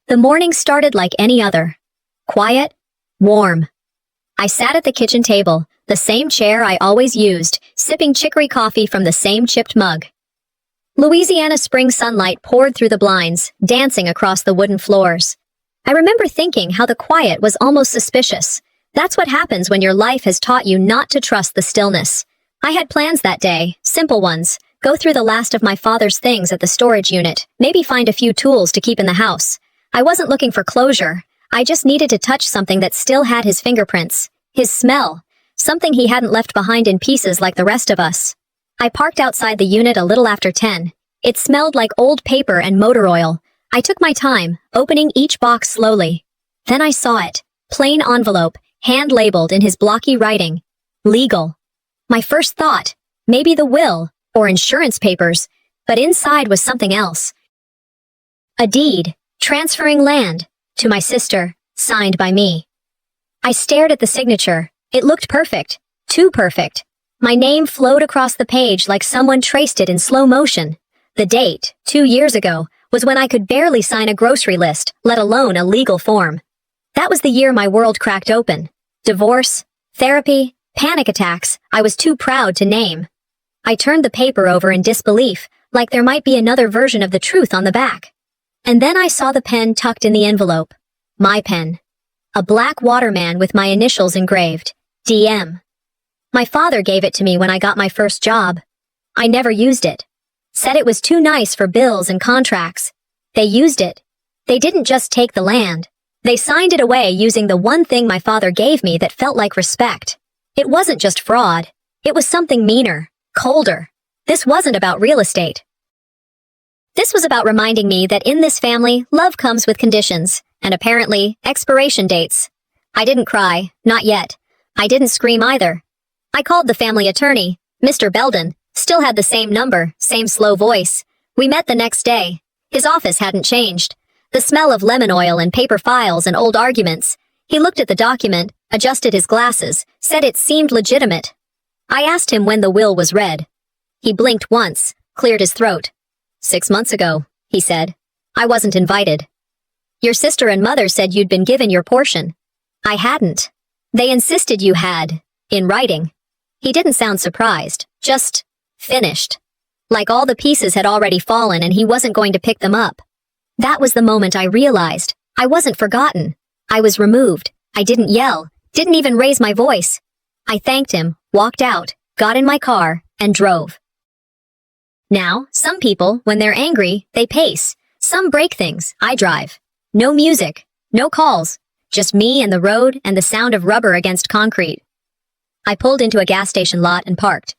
The morning started like any other. Quiet, warm. I sat at the kitchen table, the same chair I always used, sipping chicory coffee from the same chipped mug. Louisiana spring sunlight poured through the blinds, dancing across the wooden floors. I remember thinking how the quiet was almost suspicious. That's what happens when your life has taught you not to trust the stillness. I had plans that day, simple ones. Go through the last of my father's things at the storage unit, maybe find a few tools to keep in the house. I wasn't looking for closure. I just needed to touch something that still had his fingerprints, his smell, something he hadn't left behind in pieces like the rest of us. I parked outside the unit a little after 10. It smelled like old paper and motor oil. I took my time, opening each box slowly. Then I saw it. Plain envelope, hand-labeled in his blocky writing. Legal. My first thought, maybe the will, or insurance papers, but inside was something else. A deed, transferring land, to my sister, signed by me. I stared at the signature. It looked perfect. Too perfect. My name flowed across the page like someone traced it in slow motion. The date, 2 years ago, was when I could barely sign a grocery list, let alone a legal form. That was the year my world cracked open. Divorce, therapy, panic attacks, I was too proud to name. I turned the paper over in disbelief, like there might be another version of the truth on the back. And then I saw the pen tucked in the envelope. My pen. A black waterman with my initials engraved. DM. My father gave it to me when I got my first job. I never used it. Said it was too nice for bills and contracts. They used it. They didn't just take the land. They signed it away using the one thing my father gave me that felt like respect. It wasn't just fraud. It was something meaner, colder. This wasn't about real estate. This was about reminding me that in this family, love comes with conditions, and apparently, expiration dates. I didn't cry, not yet. I didn't scream either. I called the family attorney, Mr. Belden, still had the same number, same slow voice. We met the next day. His office hadn't changed. The smell of lemon oil and paper files and old arguments. He looked at the document, adjusted his glasses, said it seemed legitimate. I asked him when the will was read. He blinked once, cleared his throat. 6 months ago, he said. I wasn't invited. Your sister and mother said you'd been given your portion. I hadn't. They insisted you had, in writing. He didn't sound surprised, just finished. Like all the pieces had already fallen and he wasn't going to pick them up. That was the moment I realized. I wasn't forgotten. I was removed. I didn't yell, didn't even raise my voice. I thanked him, walked out, got in my car, and drove. Now, some people, when they're angry, they pace. Some break things. I drive. No music, no calls. Just me and the road and the sound of rubber against concrete. I pulled into a gas station lot and parked.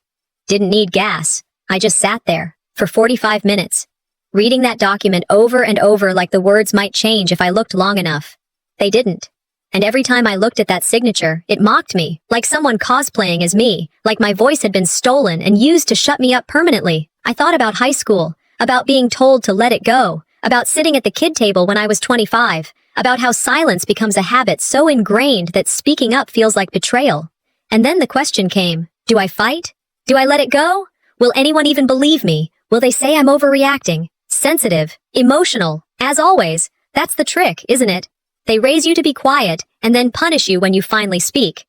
Didn't need gas. I just sat there, for 45 minutes. Reading that document over and over like the words might change if I looked long enough. They didn't. And every time I looked at that signature, it mocked me, like someone cosplaying as me, like my voice had been stolen and used to shut me up permanently. I thought about high school, about being told to let it go, about sitting at the kid table when I was 25, about how silence becomes a habit so ingrained that speaking up feels like betrayal. And then the question came, do I fight? Do I let it go? Will anyone even believe me? Will they say I'm overreacting? Sensitive, emotional, as always. That's the trick, isn't it? They raise you to be quiet and then punish you when you finally speak.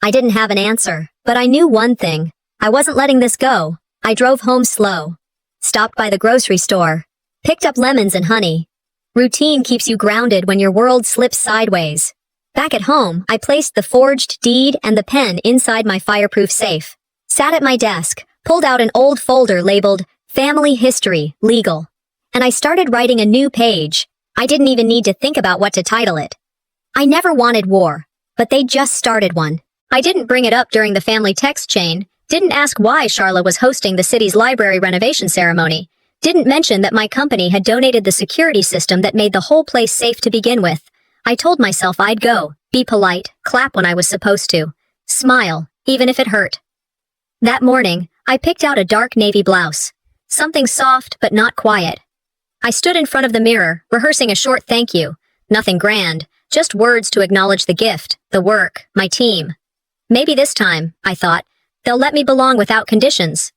I didn't have an answer, but I knew one thing. I wasn't letting this go. I drove home slow. Stopped by the grocery store. Picked up lemons and honey. Routine keeps you grounded when your world slips sideways. Back at home, I placed the forged deed and the pen inside my fireproof safe. Sat at my desk, pulled out an old folder labeled Family History, Legal. And I started writing a new page. I didn't even need to think about what to title it. I never wanted war, but they just started one. I didn't bring it up during the family text chain, didn't ask why Charla was hosting the city's library renovation ceremony, didn't mention that my company had donated the security system that made the whole place safe to begin with. I told myself I'd go, be polite, clap when I was supposed to, smile, even if it hurt. That morning, I picked out a dark navy blouse. Something soft but not quiet. I stood in front of the mirror, rehearsing a short thank you. Nothing grand, just words to acknowledge the gift, the work, my team. Maybe this time, I thought, they'll let me belong without conditions.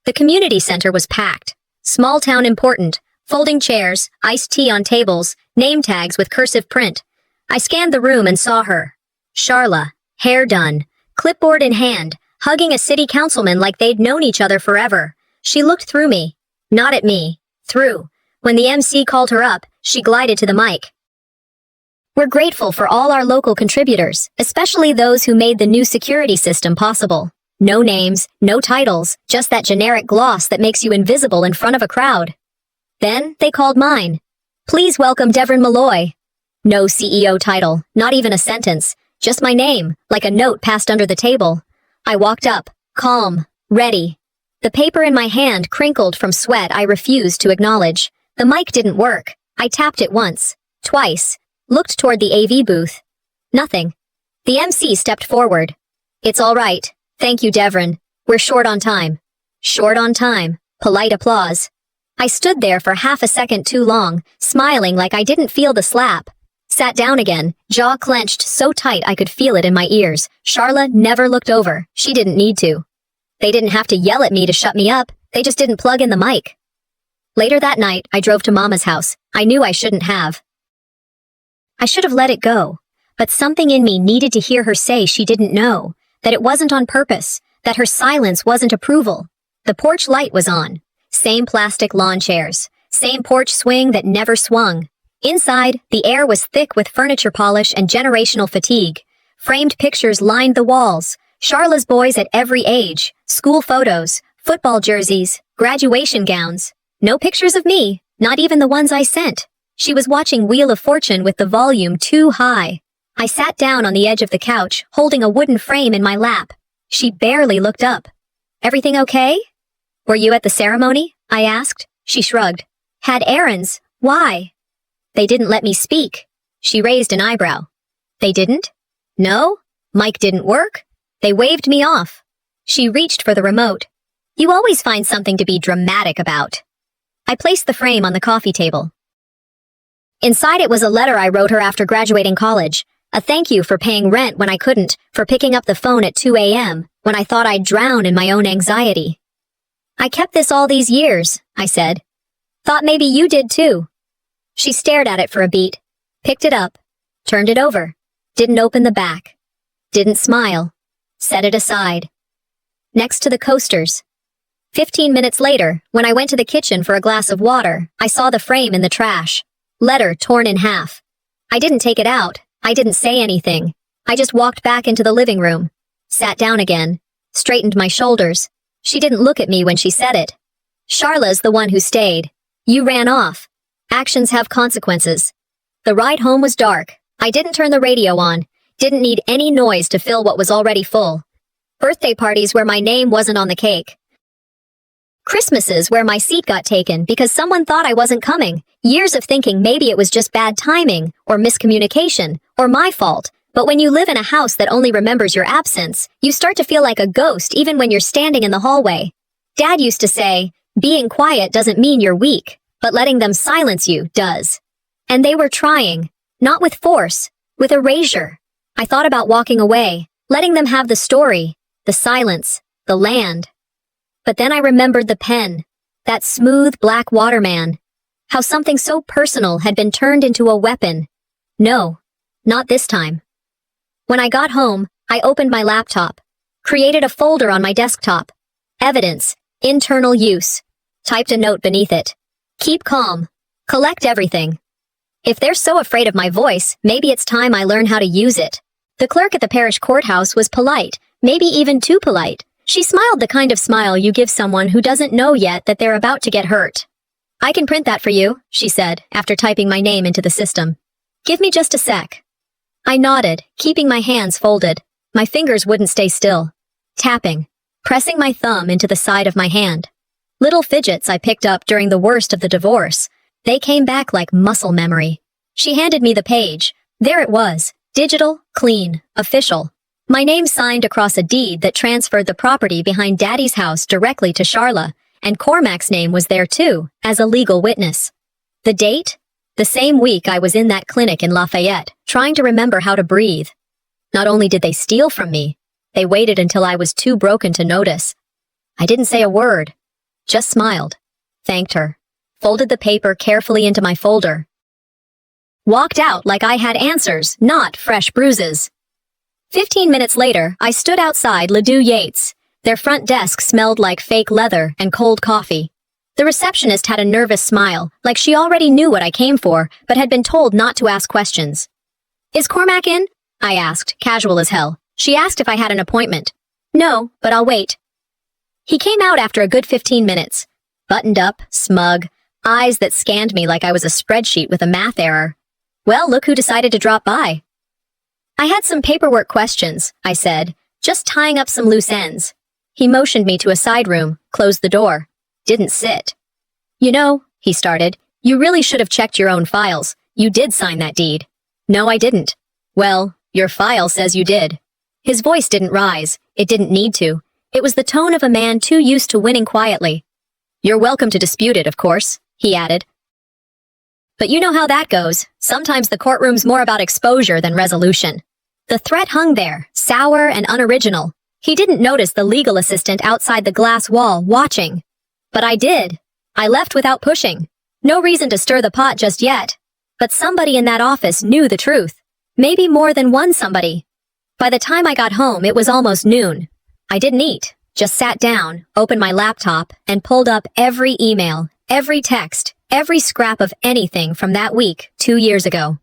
The community center was packed. Small town important, Folding chairs, iced tea on tables, name tags with cursive print. I scanned the room and saw her. Charla, hair done, clipboard in hand, hugging a city councilman like they'd known each other forever. She looked through me. Not at me. Through. When the MC called her up, she glided to the mic. We're grateful for all our local contributors, especially those who made the new security system possible. No names, no titles, just that generic gloss that makes you invisible in front of a crowd. Then they called mine. Please welcome Devon Malloy. No CEO title, not even a sentence, just my name, like a note passed under the table. I walked up, calm, ready. The paper in my hand crinkled from sweat I refused to acknowledge. The mic didn't work. I tapped it once, twice, looked toward the AV booth. Nothing. The MC stepped forward. It's all right. Thank you, Devon. We're short on time. Short on time. Polite applause. I stood there for half a second too long, smiling like I didn't feel the slap. Sat down again, jaw clenched so tight I could feel it in my ears. Charla never looked over. She didn't need to. They didn't have to yell at me to shut me up. They just didn't plug in the mic. Later that night, I drove to Mama's house. I knew I shouldn't have. I should have let it go. But something in me needed to hear her say she didn't know, that it wasn't on purpose, that her silence wasn't approval. The porch light was on. Same plastic lawn chairs. Same porch swing that never swung. Inside, the air was thick with furniture polish and generational fatigue. Framed pictures lined the walls. Charla's boys at every age. School photos, football jerseys, graduation gowns. No pictures of me, not even the ones I sent. She was watching Wheel of Fortune with the volume too high. I sat down on the edge of the couch, holding a wooden frame in my lap. She barely looked up. Everything okay? Were you at the ceremony? I asked. She shrugged. Had errands. Why? They didn't let me speak. She raised an eyebrow. They didn't? No? Mic didn't work? They waved me off. She reached for the remote. You always find something to be dramatic about. I placed the frame on the coffee table. Inside it was a letter I wrote her after graduating college. A thank you for paying rent when I couldn't, for picking up the phone at 2 a.m., when I thought I'd drown in my own anxiety. I kept this all these years, I said. Thought maybe you did too. She stared at it for a beat, picked it up, turned it over, didn't open the back, didn't smile, set it aside. Next to the coasters. 15 minutes later, when I went to the kitchen for a glass of water, I saw the frame in the trash. Letter torn in half. I didn't take it out. I didn't say anything. I just walked back into the living room, sat down again, straightened my shoulders. She didn't look at me when she said it. Charla's the one who stayed. You ran off. Actions have consequences. The ride home was dark. I didn't turn the radio on. Didn't need any noise to fill what was already full. Birthday parties where my name wasn't on the cake. Christmases where my seat got taken because someone thought I wasn't coming. Years of thinking maybe it was just bad timing, or miscommunication, or my fault. But when you live in a house that only remembers your absence, you start to feel like a ghost even when you're standing in the hallway. Dad used to say, being quiet doesn't mean you're weak, but letting them silence you does. And they were trying, not with force, with erasure. I thought about walking away, letting them have the story, the silence, the land. But then I remembered the pen, that smooth black waterman, how something so personal had been turned into a weapon. No, not this time. When I got home, I opened my laptop, created a folder on my desktop. Evidence, internal use. Typed a note beneath it. Keep calm. Collect everything. If they're so afraid of my voice, maybe it's time I learn how to use it. The clerk at the parish courthouse was polite, maybe even too polite. She smiled the kind of smile you give someone who doesn't know yet that they're about to get hurt. I can print that for you, she said, after typing my name into the system. Give me just a sec. I nodded, keeping my hands folded. My fingers wouldn't stay still. Tapping, pressing my thumb into the side of my hand. Little fidgets I picked up during the worst of the divorce. They came back like muscle memory. She handed me the page. There it was, digital, clean, official. My name signed across a deed that transferred the property behind Daddy's house directly to Charla, and Cormac's name was there too, as a legal witness. The date? The same week I was in that clinic in Lafayette, trying to remember how to breathe. Not only did they steal from me, they waited until I was too broken to notice. I didn't say a word, just smiled, thanked her, folded the paper carefully into my folder. Walked out like I had answers, not fresh bruises. 15 minutes later, I stood outside Ledoux Yates. Their front desk smelled like fake leather and cold coffee. The receptionist had a nervous smile, like she already knew what I came for, but had been told not to ask questions. "Is Cormac in?" I asked, casual as hell. She asked if I had an appointment. "No, but I'll wait." He came out after a good 15 minutes. Buttoned up, smug, eyes that scanned me like I was a spreadsheet with a math error. "Well, look who decided to drop by." "I had some paperwork questions," I said, just tying up some loose ends. He motioned me to a side room, closed the door. Didn't sit. "You know," he started, "you really should have checked your own files. You did sign that deed." "No, I didn't." "Well, your file says you did." His voice didn't rise. It didn't need to. It was the tone of a man too used to winning quietly. "You're welcome to dispute it, of course," he added. "But you know how that goes. Sometimes the courtroom's more about exposure than resolution." The threat hung there, sour and unoriginal. He didn't notice the legal assistant outside the glass wall, watching. But I did. I left without pushing. No reason to stir the pot just yet. But somebody in that office knew the truth. Maybe more than one somebody. By the time I got home, it was almost noon. I didn't eat, just sat down, opened my laptop, and pulled up every email, every text, every scrap of anything from that week 2 years ago.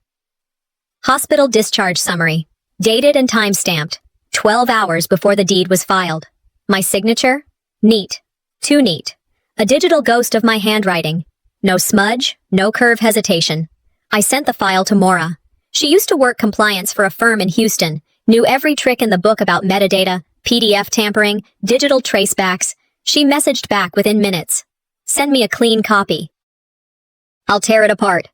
Hospital discharge summary. Dated and time-stamped. 12 hours before the deed was filed. My signature? Neat. Too neat. A digital ghost of my handwriting. No smudge, no curve hesitation. I sent the file to Maura. She used to work compliance for a firm in Houston, knew every trick in the book about metadata, PDF tampering, digital tracebacks. She messaged back within minutes. "Send me a clean copy. I'll tear it apart."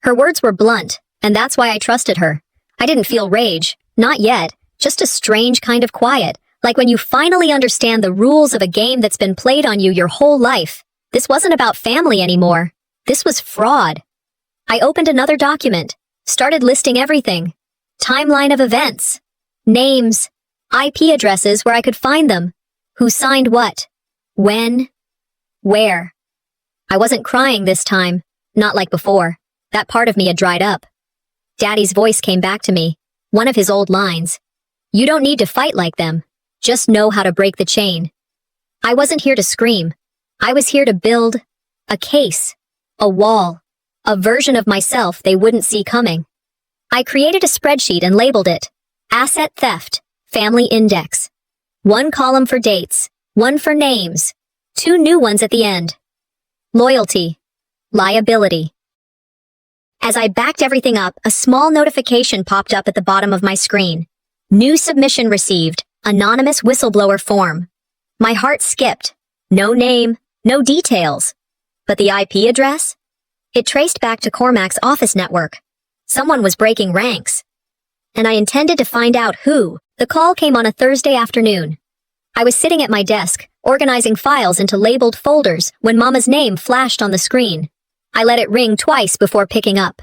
Her words were blunt, and that's why I trusted her. I didn't feel rage. Not yet. Just a strange kind of quiet, like when you finally understand the rules of a game that's been played on you your whole life. This wasn't about family anymore. This was fraud. I opened another document, started listing everything. Timeline of events. Names. IP addresses where I could find them. Who signed what? When? Where? I wasn't crying this time. Not like before. That part of me had dried up. Daddy's voice came back to me. One of his old lines. "You don't need to fight like them. Just know how to break the chain." I wasn't here to scream. I was here to build a case, a wall, a version of myself they wouldn't see coming. I created a spreadsheet and labeled it Asset Theft, Family Index. One column for dates, one for names, 2 new ones at the end. Loyalty, liability. As I backed everything up, a small notification popped up at the bottom of my screen. New submission received, anonymous whistleblower form. My heart skipped. No name, no details. But the IP address? It traced back to Cormac's office network. Someone was breaking ranks. And I intended to find out who. The call came on a Thursday afternoon. I was sitting at my desk, organizing files into labeled folders when Mama's name flashed on the screen. I let it ring twice before picking up.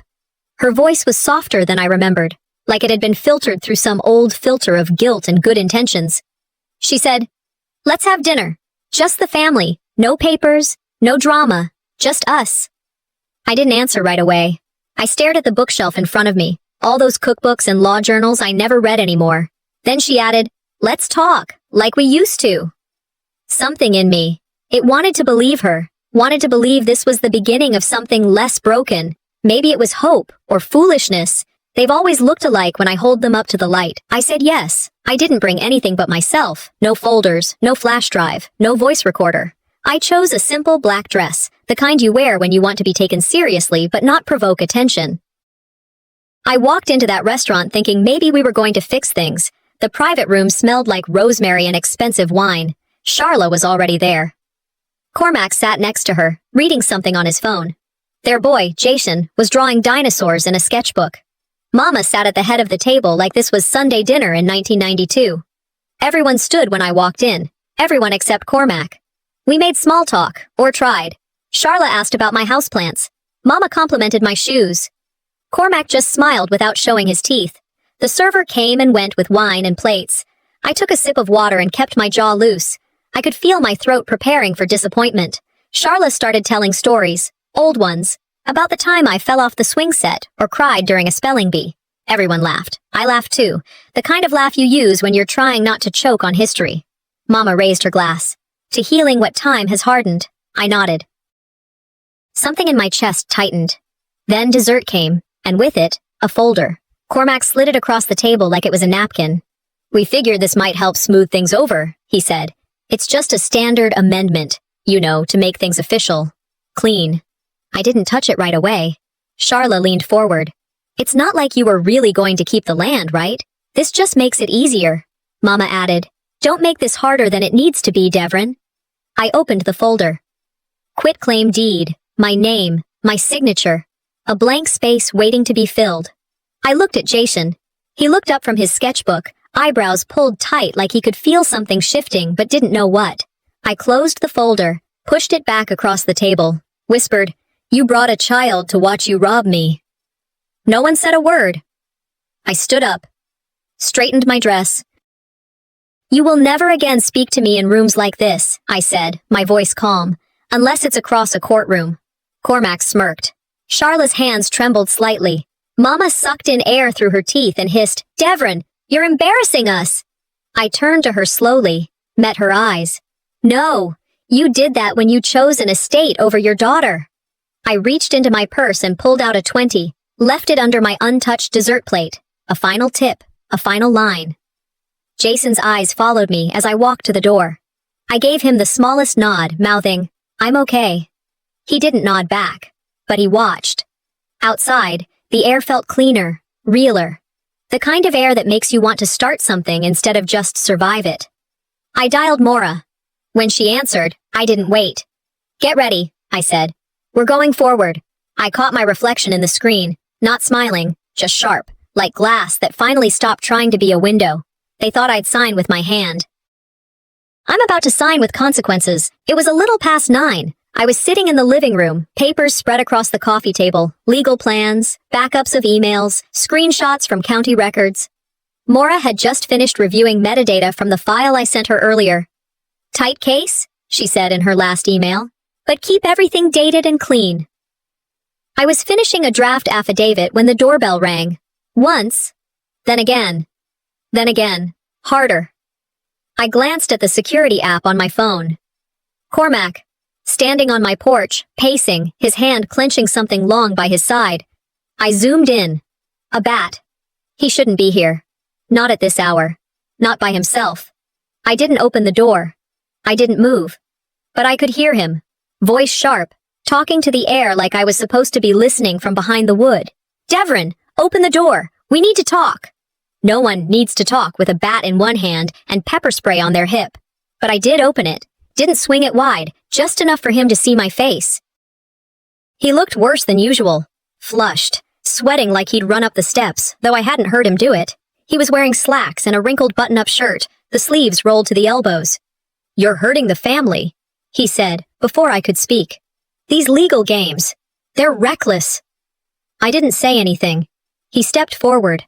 Her voice was softer than I remembered, like it had been filtered through some old filter of guilt and good intentions. She said, "Let's have dinner. Just the family. No papers, no drama. Just us." I didn't answer right away. I stared at the bookshelf in front of me, all those cookbooks and law journals I never read anymore. Then she added, "Let's talk, like we used to." Something in me. It wanted to believe her, wanted to believe this was the beginning of something less broken. Maybe it was hope or foolishness. They've always looked alike when I hold them up to the light. I said yes. I didn't bring anything but myself. No folders, no flash drive, no voice recorder. I chose a simple black dress, the kind you wear when you want to be taken seriously but not provoke attention. I walked into that restaurant thinking maybe we were going to fix things. The private room smelled like rosemary and expensive wine. Charla was already there. Cormac sat next to her, reading something on his phone. Their boy, Jason, was drawing dinosaurs in a sketchbook. Mama sat at the head of the table like this was Sunday dinner in 1992. Everyone stood when I walked in, everyone except Cormac. We made small talk, or tried. Charla asked about my houseplants. Mama complimented my shoes. Cormac just smiled without showing his teeth. The server came and went with wine and plates. I took a sip of water and kept my jaw loose. I could feel my throat preparing for disappointment. Charla started telling stories. Old ones. About the time I fell off the swing set or cried during a spelling bee. Everyone laughed. I laughed too. The kind of laugh you use when you're trying not to choke on history. Mama raised her glass. To healing what time has hardened. I nodded. Something in my chest tightened. Then dessert came, and with it, a folder. Cormac slid it across the table like it was a napkin. We figured this might help smooth things over, he said. It's just a standard amendment, you know, to make things official. Clean. I didn't touch it right away. Charla leaned forward. It's not like you were really going to keep the land, right? This just makes it easier. Mama added. Don't make this harder than it needs to be, Devrin. I opened the folder. Quitclaim deed, my name, my signature. A blank space waiting to be filled. I looked at Jason. He looked up from his sketchbook, eyebrows pulled tight like he could feel something shifting but didn't know what. I closed the folder, pushed it back across the table, whispered, You brought a child to watch you rob me. No one said a word. I stood up, straightened my dress. You will never again speak to me in rooms like this, I said, my voice calm, unless it's across a courtroom. Cormac smirked. Charla's hands trembled slightly. Mama sucked in air through her teeth and hissed, Devrin, you're embarrassing us. I turned to her slowly, met her eyes. No, you did that when you chose an estate over your daughter. I reached into my purse and pulled out a 20, left it under my untouched dessert plate. A final tip, a final line. Jason's eyes followed me as I walked to the door. I gave him the smallest nod, mouthing, I'm okay. He didn't nod back, but he watched. Outside, the air felt cleaner, realer. The kind of air that makes you want to start something instead of just survive it. I dialed Mora. When she answered, I didn't wait. Get ready, I said. We're going forward. I caught my reflection in the screen, not smiling, just sharp, like glass that finally stopped trying to be a window. They thought I'd sign with my hand. I'm about to sign with consequences. It was a little past 9. I was sitting in the living room, papers spread across the coffee table, legal plans, backups of emails, screenshots from county records. Mora had just finished reviewing metadata from the file I sent her earlier. Tight case, she said in her last email, but keep everything dated and clean. I was finishing a draft affidavit when the doorbell rang. Once, then again, harder. I glanced at the security app on my phone. Cormac, standing on my porch, pacing, his hand clenching something long by his side. I zoomed in. A bat. He shouldn't be here. Not at this hour. Not by himself. I didn't open the door. I didn't move. But I could hear him, voice sharp, talking to the air like I was supposed to be listening from behind the wood. Devrin, open the door. We need to talk. No one needs to talk with a bat in one hand and pepper spray on their hip. But I did open it. Didn't swing it wide, just enough for him to see my face. He looked worse than usual. Flushed, sweating like he'd run up the steps, though I hadn't heard him do it. He was wearing slacks and a wrinkled button-up shirt, the sleeves rolled to the elbows. You're hurting the family, he said, before I could speak. These legal games, they're reckless. I didn't say anything. He stepped forward.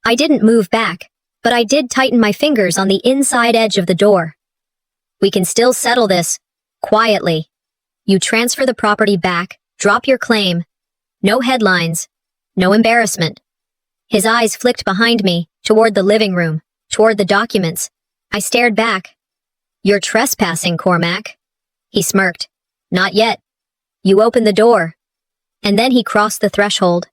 I didn't move back, but I did tighten my fingers on the inside edge of the door. We can still settle this, quietly. You transfer the property back, drop your claim. No headlines, no embarrassment. His eyes flicked behind me, toward the living room, toward the documents. I stared back. You're trespassing, Cormac. He smirked. Not yet. You opened the door. And then he crossed the threshold.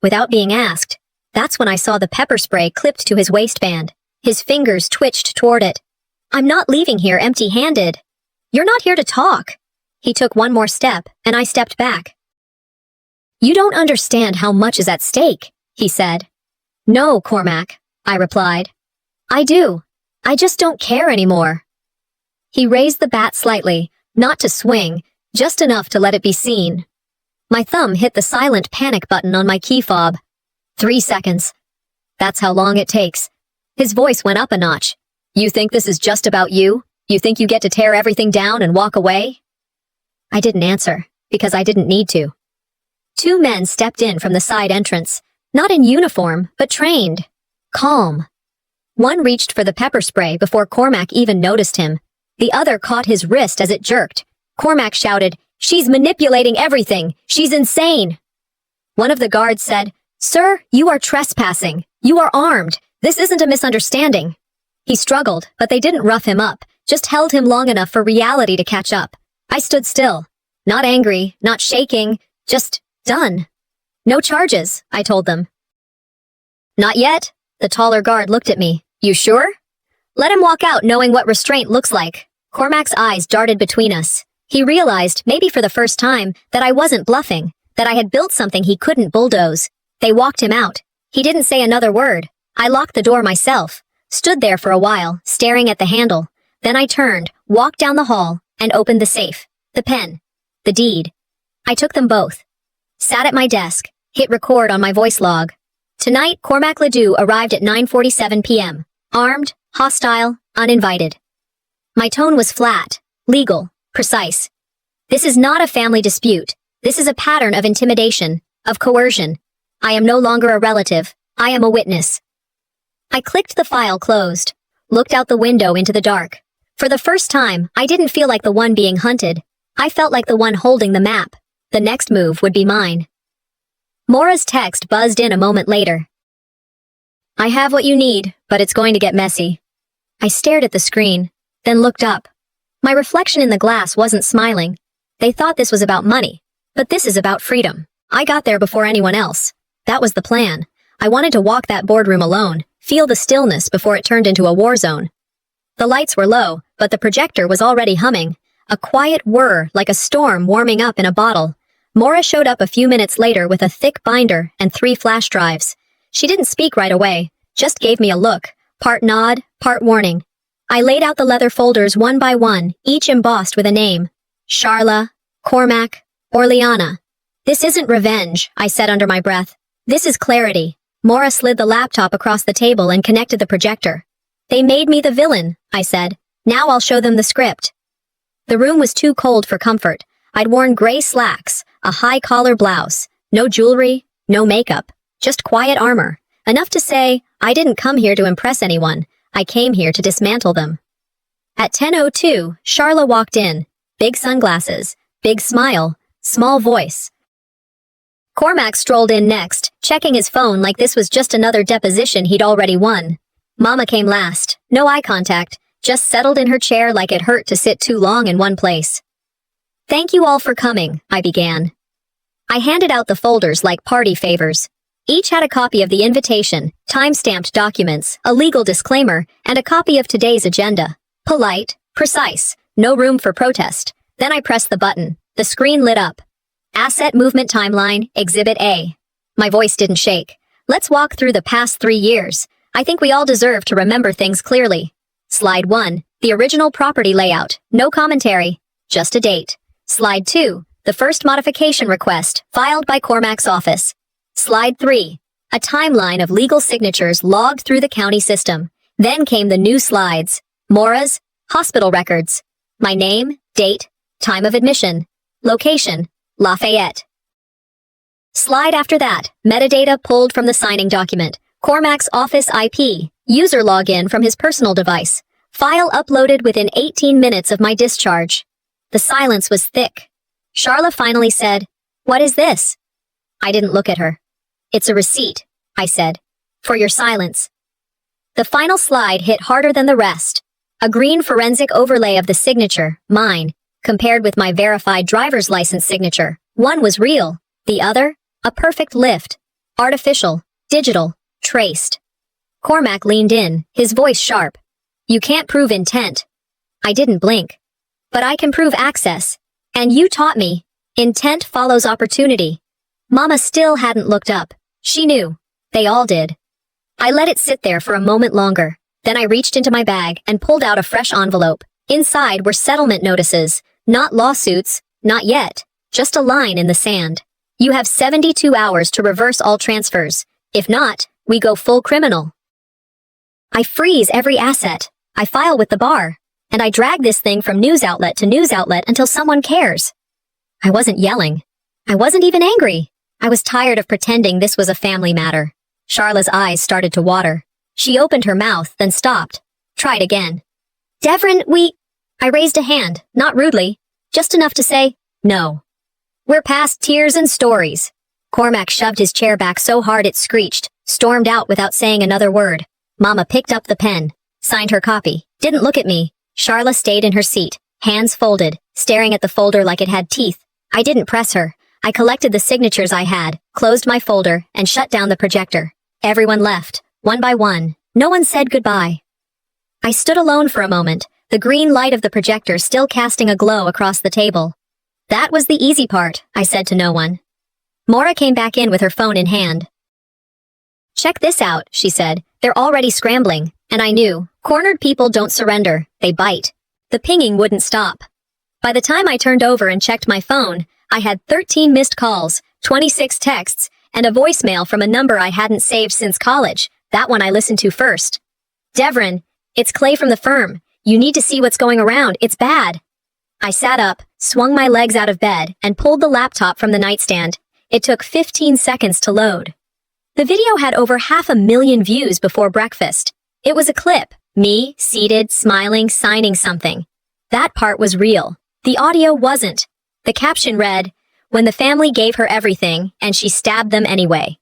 Without being asked, that's when I saw the pepper spray clipped to his waistband. His fingers twitched toward it. I'm not leaving here empty-handed. You're not here to talk. He took one more step, and I stepped back. You don't understand how much is at stake, he said. No, Cormac, I replied. I do. I just don't care anymore. He raised the bat slightly, not to swing, just enough to let it be seen. My thumb hit the silent panic button on my key fob. 3 seconds. That's how long it takes. His voice went up a notch. You think this is just about you? You think you get to tear everything down and walk away? I didn't answer, because I didn't need to. 2 men stepped in from the side entrance, not in uniform, but trained. Calm. One reached for the pepper spray before Cormac even noticed him. The other caught his wrist as it jerked. Cormac shouted, She's manipulating everything. She's insane. One of the guards said, "Sir, you are trespassing. You are armed. This isn't a misunderstanding." He struggled, but they didn't rough him up, just held him long enough for reality to catch up. I stood still. Not angry, not shaking, just done. "No charges," I told them. "Not yet." The taller guard looked at me. "You sure?" "Let him walk out knowing what restraint looks like." Cormac's eyes darted between us. He realized, maybe for the first time, that I wasn't bluffing, that I had built something he couldn't bulldoze. They walked him out. He didn't say another word. I locked the door myself, stood there for a while, staring at the handle. Then I turned, walked down the hall, and opened the safe, the pen, the deed. I took them both. Sat at my desk, hit record on my voice log. Tonight, Cormac Ledoux arrived at 9:47 p.m., armed, hostile, uninvited. My tone was flat, legal, precise. This is not a family dispute. This is a pattern of intimidation, of coercion. I am no longer a relative. I am a witness. I clicked the file closed, looked out the window into the dark. For the first time, I didn't feel like the one being hunted. I felt like the one holding the map. The next move would be mine. Mora's text buzzed in a moment later. "I have what you need, but it's going to get messy." I stared at the screen, then looked up. My reflection in the glass wasn't smiling. They thought this was about money, but this is about freedom. I got there before anyone else. That was the plan. I wanted to walk that boardroom alone, feel the stillness before it turned into a war zone. The lights were low, but the projector was already humming. A quiet whir like a storm warming up in a bottle. Mora showed up a few minutes later with a thick binder and 3 flash drives. She didn't speak right away, just gave me a look, part nod, part warning. I laid out the leather folders one by one, each embossed with a name. Charla, Cormac, Orleana. "This isn't revenge," I said under my breath. "This is clarity." Mora slid the laptop across the table and connected the projector. "They made me the villain," I said. "Now I'll show them the script." The room was too cold for comfort. I'd worn gray slacks, a high-collar blouse, no jewelry, no makeup, just quiet armor. Enough to say, I didn't come here to impress anyone. I came here to dismantle them. At 10:02, Charla walked in. Big sunglasses, big smile, small voice. Cormac strolled in next, checking his phone like this was just another deposition he'd already won. Mama came last, no eye contact, just settled in her chair like it hurt to sit too long in one place. "Thank you all for coming," I began. I handed out the folders like party favors. Each had a copy of the invitation, time-stamped documents, a legal disclaimer, and a copy of today's agenda. Polite, precise, no room for protest. Then I pressed the button. The screen lit up. Asset Movement Timeline, Exhibit A. My voice didn't shake. Let's walk through the past 3 years. I think we all deserve to remember things clearly. Slide 1, the original property layout, no commentary, just a date. Slide 2, the first modification request, filed by Cormac's office. Slide 3, a timeline of legal signatures logged through the county system. Then came the new slides. Mora's, hospital records. My name, date, time of admission, location, Lafayette. Slide after that, metadata pulled from the signing document. Cormac's office IP, user login from his personal device. File uploaded within 18 minutes of my discharge. The silence was thick. Charla finally said, "What is this?" I didn't look at her. "It's a receipt," I said, "for your silence." The final slide hit harder than the rest. A green forensic overlay of the signature, mine, compared with my verified driver's license signature. One was real, the other, a perfect lift. Artificial, digital, traced. Cormac leaned in, his voice sharp. "You can't prove intent." I didn't blink. "But I can prove access. And you taught me. Intent follows opportunity." Mama still hadn't looked up. She knew. They all did. I let it sit there for a moment longer. Then I reached into my bag and pulled out a fresh envelope. Inside were settlement notices. Not lawsuits, not yet. Just a line in the sand. "You have 72 hours to reverse all transfers. If not, we go full criminal." I freeze every asset. I file with the bar. And I drag this thing from news outlet to news outlet until someone cares. I wasn't yelling. I wasn't even angry. I was tired of pretending this was a family matter. Charla's eyes started to water. She opened her mouth, then stopped. Tried again. "Devrin, I raised a hand, not rudely, just enough to say, No. We're past tears and stories. Cormac shoved his chair back so hard it screeched, stormed out without saying another word. Mama picked up the pen, signed her copy, didn't look at me. Charla stayed in her seat, hands folded, staring at the folder like it had teeth. I didn't press her. I collected the signatures I had, closed my folder, and shut down the projector. Everyone left, one by one. No one said goodbye. I stood alone for a moment, the green light of the projector still casting a glow across the table. That was the easy part, I said to no one. Maura came back in with her phone in hand. Check this out, she said. They're already scrambling, and I knew. Cornered people don't surrender, they bite. The pinging wouldn't stop. By the time I turned over and checked my phone, I had 13 missed calls, 26 texts, and a voicemail from a number I hadn't saved since college, that one I listened to first. Devrin, it's Clay from the firm. You need to see what's going around, it's bad. I sat up, swung my legs out of bed, and pulled the laptop from the nightstand. It took 15 seconds to load. The video had over 500,000 views before breakfast. It was a clip, me, seated, smiling, signing something. That part was real. The audio wasn't. The caption read, "When the family gave her everything, and she stabbed them anyway."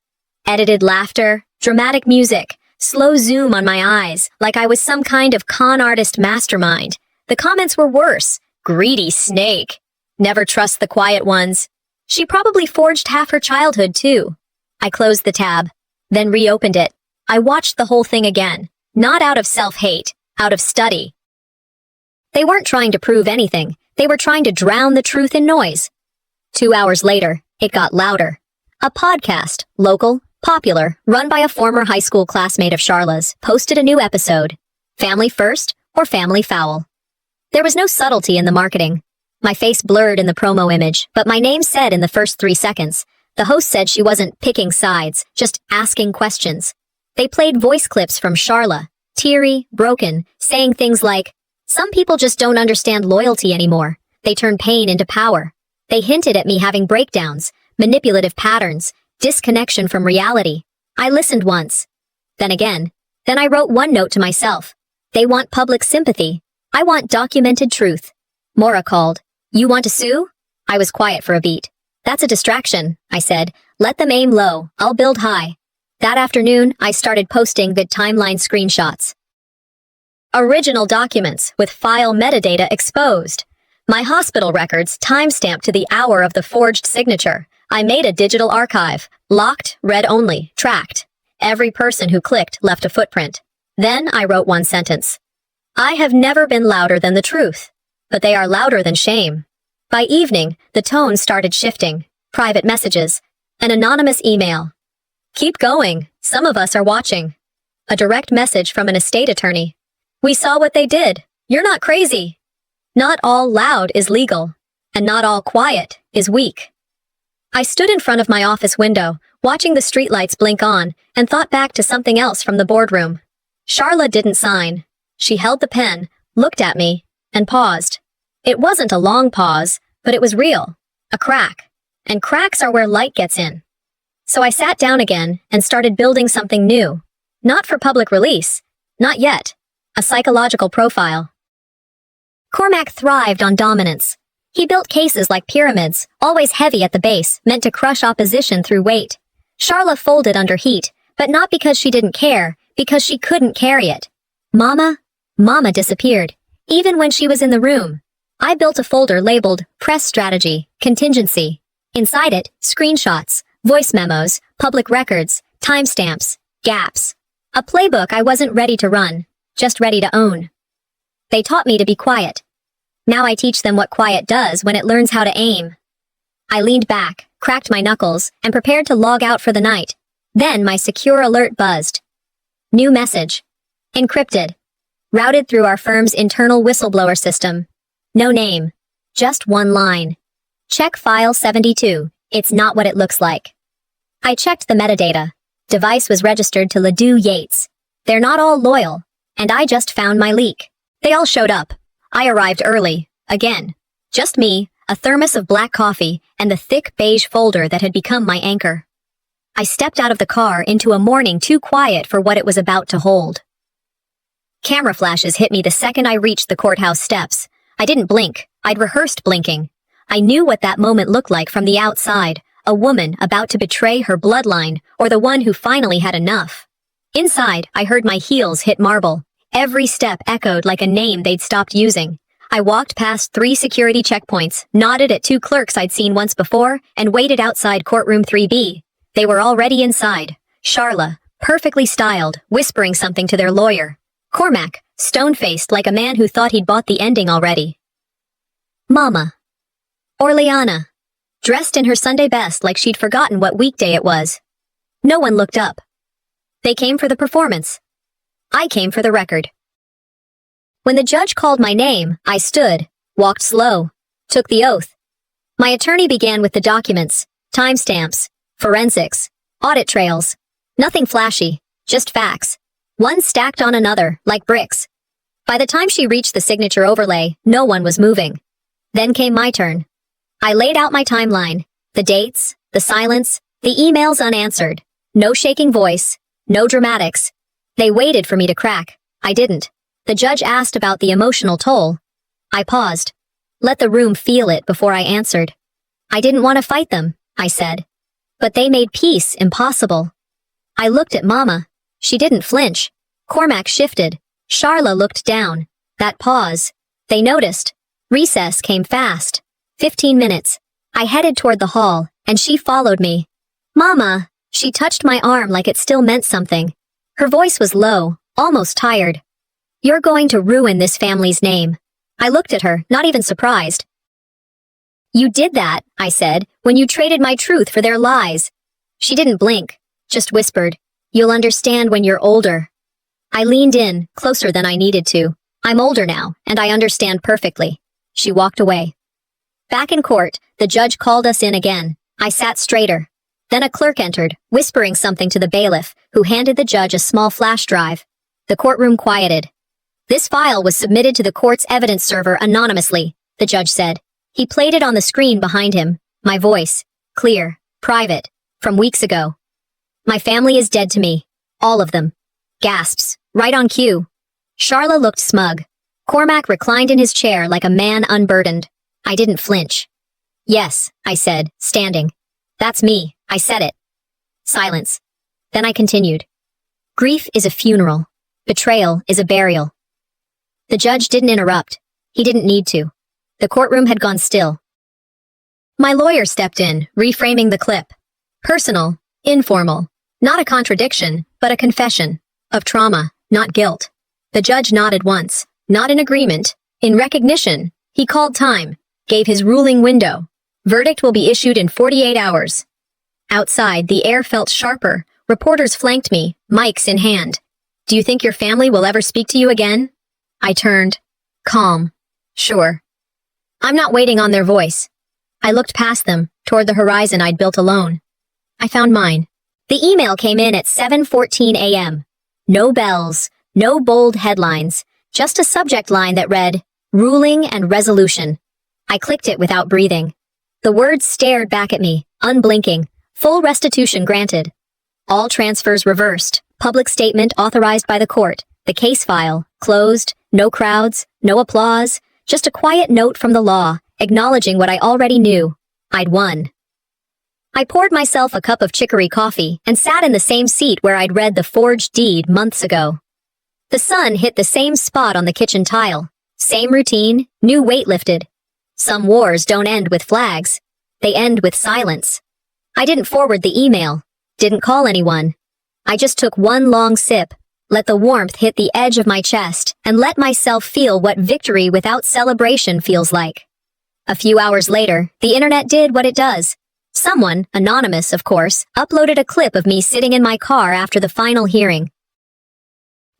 Edited laughter, dramatic music, slow zoom on my eyes, like I was some kind of con artist mastermind. The comments were worse. Greedy snake. Never trust the quiet ones. She probably forged half her childhood, too. I closed the tab, then reopened it. I watched the whole thing again, not out of self-hate, out of study. They weren't trying to prove anything. They were trying to drown the truth in noise. 2 hours later, it got louder. A podcast, local, popular, run by a former high school classmate of Charla's, posted a new episode. Family first or family foul? There was no subtlety in the marketing. My face blurred in the promo image, but my name said in the first 3 seconds. The host said she wasn't picking sides, just asking questions. They played voice clips from Charla, teary, broken, saying things like, "Some people just don't understand loyalty anymore. They turn pain into power." They hinted at me having breakdowns, manipulative patterns, disconnection from reality. I listened once. Then again. Then I wrote one note to myself. They want public sympathy. I want documented truth. Maura called. "You want to sue?" I was quiet for a beat. "That's a distraction," I said. "Let them aim low. I'll build high." That afternoon, I started posting the timeline screenshots. Original documents with file metadata exposed. My hospital records timestamped to the hour of the forged signature. I made a digital archive. Locked, read only, tracked. Every person who clicked left a footprint. Then I wrote one sentence. I have never been louder than the truth, but they are louder than shame. By evening, the tone started shifting. Private messages. An anonymous email. "Keep going. Some of us are watching." A direct message from an estate attorney. "We saw what they did. You're not crazy." Not all loud is legal, and not all quiet is weak. I stood in front of my office window, watching the streetlights blink on, and thought back to something else from the boardroom. Charla didn't sign. She held the pen, looked at me, and paused. It wasn't a long pause, but it was real. A crack. And cracks are where light gets in. So I sat down again and started building something new. Not for public release. Not yet. A psychological profile. Cormac thrived on dominance. He built cases like pyramids, always heavy at the base, meant to crush opposition through weight. Charla folded under heat, but not because she didn't care, because she couldn't carry it. Mama disappeared, even when she was in the room. I built a folder labeled Press Strategy, Contingency. Inside it, screenshots, voice memos, public records, timestamps, gaps. A playbook I wasn't ready to run, just ready to own. They taught me to be quiet. Now I teach them what quiet does when it learns how to aim. I leaned back, cracked my knuckles, and prepared to log out for the night. Then my secure alert buzzed. New message. Encrypted. Routed through our firm's internal whistleblower system. No name. Just one line. Check file 72. It's not what it looks like. I checked the metadata. Device was registered to Ledoux Yates. They're not all loyal. And I just found my leak. They all showed up. I arrived early. Again. Just me, a thermos of black coffee, and the thick beige folder that had become my anchor. I stepped out of the car into a morning too quiet for what it was about to hold. Camera flashes hit me the second I reached the courthouse steps. I didn't blink. I'd rehearsed blinking. I knew what that moment looked like from the outside, a woman about to betray her bloodline, or the one who finally had enough. Inside, I heard my heels hit marble. Every step echoed like a name they'd stopped using. I walked past 3 security checkpoints, nodded at 2 clerks I'd seen once before, and waited outside courtroom 3B. They were already inside. Charla, perfectly styled, whispering something to their lawyer. Cormac, stone-faced like a man who thought he'd bought the ending already. Mama. Orleana, dressed in her Sunday best like she'd forgotten what weekday it was. No one looked up. They came for the performance. I came for the record. When the judge called my name, I stood, walked slow, took the oath. My attorney began with the documents, timestamps, forensics, audit trails. Nothing flashy, just facts. One stacked on another, like bricks. By the time she reached the signature overlay, no one was moving. Then came my turn. I laid out my timeline, the dates, the silence, the emails unanswered. No shaking voice, no dramatics. They waited for me to crack. I didn't. The judge asked about the emotional toll. I paused. Let the room feel it before I answered. I didn't want to fight them, I said. But they made peace impossible. I looked at Mama. She didn't flinch. Cormac shifted. Charla looked down. That pause. They noticed. Recess came fast. 15 minutes. I headed toward the hall, and she followed me. Mama! She touched my arm like it still meant something. Her voice was low, almost tired. You're going to ruin this family's name. I looked at her, not even surprised. You did that, I said, when you traded my truth for their lies. She didn't blink, just whispered, You'll understand when you're older. I leaned in, closer than I needed to. I'm older now, and I understand perfectly. She walked away. Back in court, the judge called us in again. I sat straighter. Then a clerk entered, whispering something to the bailiff, who handed the judge a small flash drive. The courtroom quieted. This file was submitted to the court's evidence server anonymously, the judge said. He played it on the screen behind him. My voice. Clear. Private. From weeks ago. My family is dead to me. All of them. Gasps. Right on cue. Charla looked smug. Cormac reclined in his chair like a man unburdened. I didn't flinch. Yes, I said, standing. That's me. I said it. Silence. Then I continued. Grief is a funeral. Betrayal is a burial. The judge didn't interrupt. He didn't need to. The courtroom had gone still. My lawyer stepped in, reframing the clip. Personal, informal. Not a contradiction, but a confession. Of trauma, not guilt. The judge nodded once. Not in agreement. In recognition. He called time. Gave his ruling window. Verdict will be issued in 48 hours. Outside, the air felt sharper. Reporters flanked me, mics in hand. Do you think your family will ever speak to you again? I turned. Calm. Sure. I'm not waiting on their voice. I looked past them, toward the horizon I'd built alone. I found mine. The email came in at 7:14 a.m. No bells, no bold headlines, just a subject line that read, Ruling and Resolution. I clicked it without breathing. The words stared back at me, unblinking. Full restitution granted. All transfers reversed. Public statement authorized by the court. The case file, closed, no crowds, no applause, just a quiet note from the law, acknowledging what I already knew. I'd won. I poured myself a cup of chicory coffee and sat in the same seat where I'd read the forged deed months ago. The sun hit the same spot on the kitchen tile. Same routine, new weight lifted. Some wars don't end with flags. They end with silence. I didn't forward the email, didn't call anyone. I just took one long sip, let the warmth hit the edge of my chest, and let myself feel what victory without celebration feels like. A few hours later, the internet did what it does. Someone, anonymous of course, uploaded a clip of me sitting in my car after the final hearing.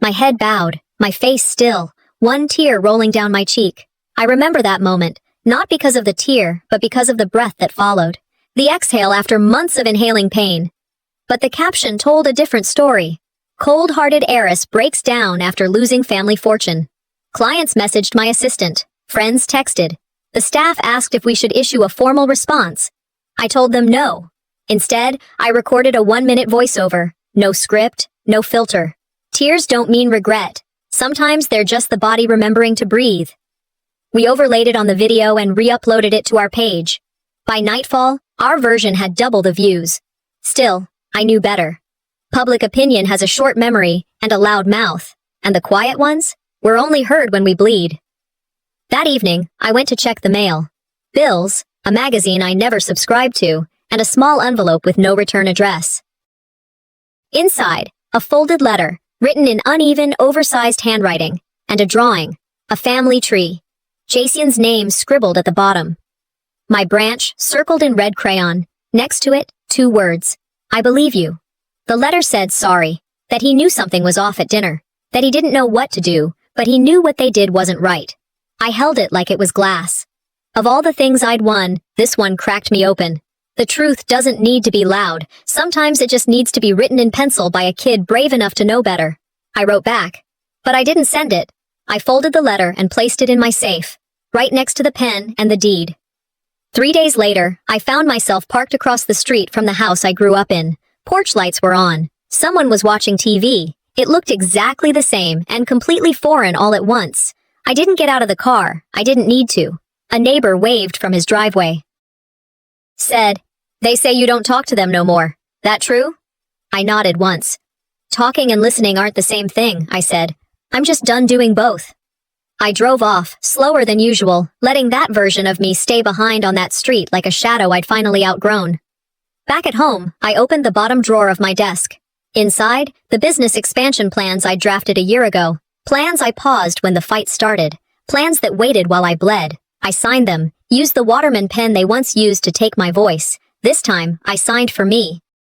My head bowed, my face still, one tear rolling down my cheek. I remember that moment, not because of the tear, but because of the breath that followed. The exhale after months of inhaling pain. But the caption told a different story. Cold-hearted heiress breaks down after losing family fortune. Clients messaged my assistant. Friends texted. The staff asked if we should issue a formal response. I told them no. Instead, I recorded a 1-minute voiceover. No script, no filter. Tears don't mean regret. Sometimes they're just the body remembering to breathe. We overlaid it on the video and re-uploaded it to our page. By nightfall, our version had double the views. Still, I knew better. Public opinion has a short memory and a loud mouth, and the quiet ones? We're only heard when we bleed. That evening, I went to check the mail. Bills, a magazine I never subscribed to, and a small envelope with no return address. Inside, a folded letter, written in uneven, oversized handwriting, and a drawing, a family tree. Jason's name scribbled at the bottom. My branch, circled in red crayon. Next to it, 2 words. I believe you. The letter said sorry, that he knew something was off at dinner, that he didn't know what to do, but he knew what they did wasn't right. I held it like it was glass. Of all the things I'd won, this one cracked me open. The truth doesn't need to be loud. Sometimes it just needs to be written in pencil by a kid brave enough to know better. I wrote back. But I didn't send it. I folded the letter and placed it in my safe, right next to the pen and the deed. 3 days later, I found myself parked across the street from the house I grew up in. Porch lights were on. Someone was watching TV. It looked exactly the same and completely foreign all at once. I didn't get out of the car. I didn't need to. A neighbor waved from his driveway. Said, "They say you don't talk to them no more. That true?" I nodded once. "Talking and listening aren't the same thing," I said. "I'm just done doing both." I drove off, slower than usual, letting that version of me stay behind on that street like a shadow I'd finally outgrown. Back at home, I opened the bottom drawer of my desk. Inside, the business expansion plans I'd drafted a year ago. Plans I paused when the fight started. Plans that waited while I bled. I signed them, used the Waterman pen they once used to take my voice. This time, I signed for me.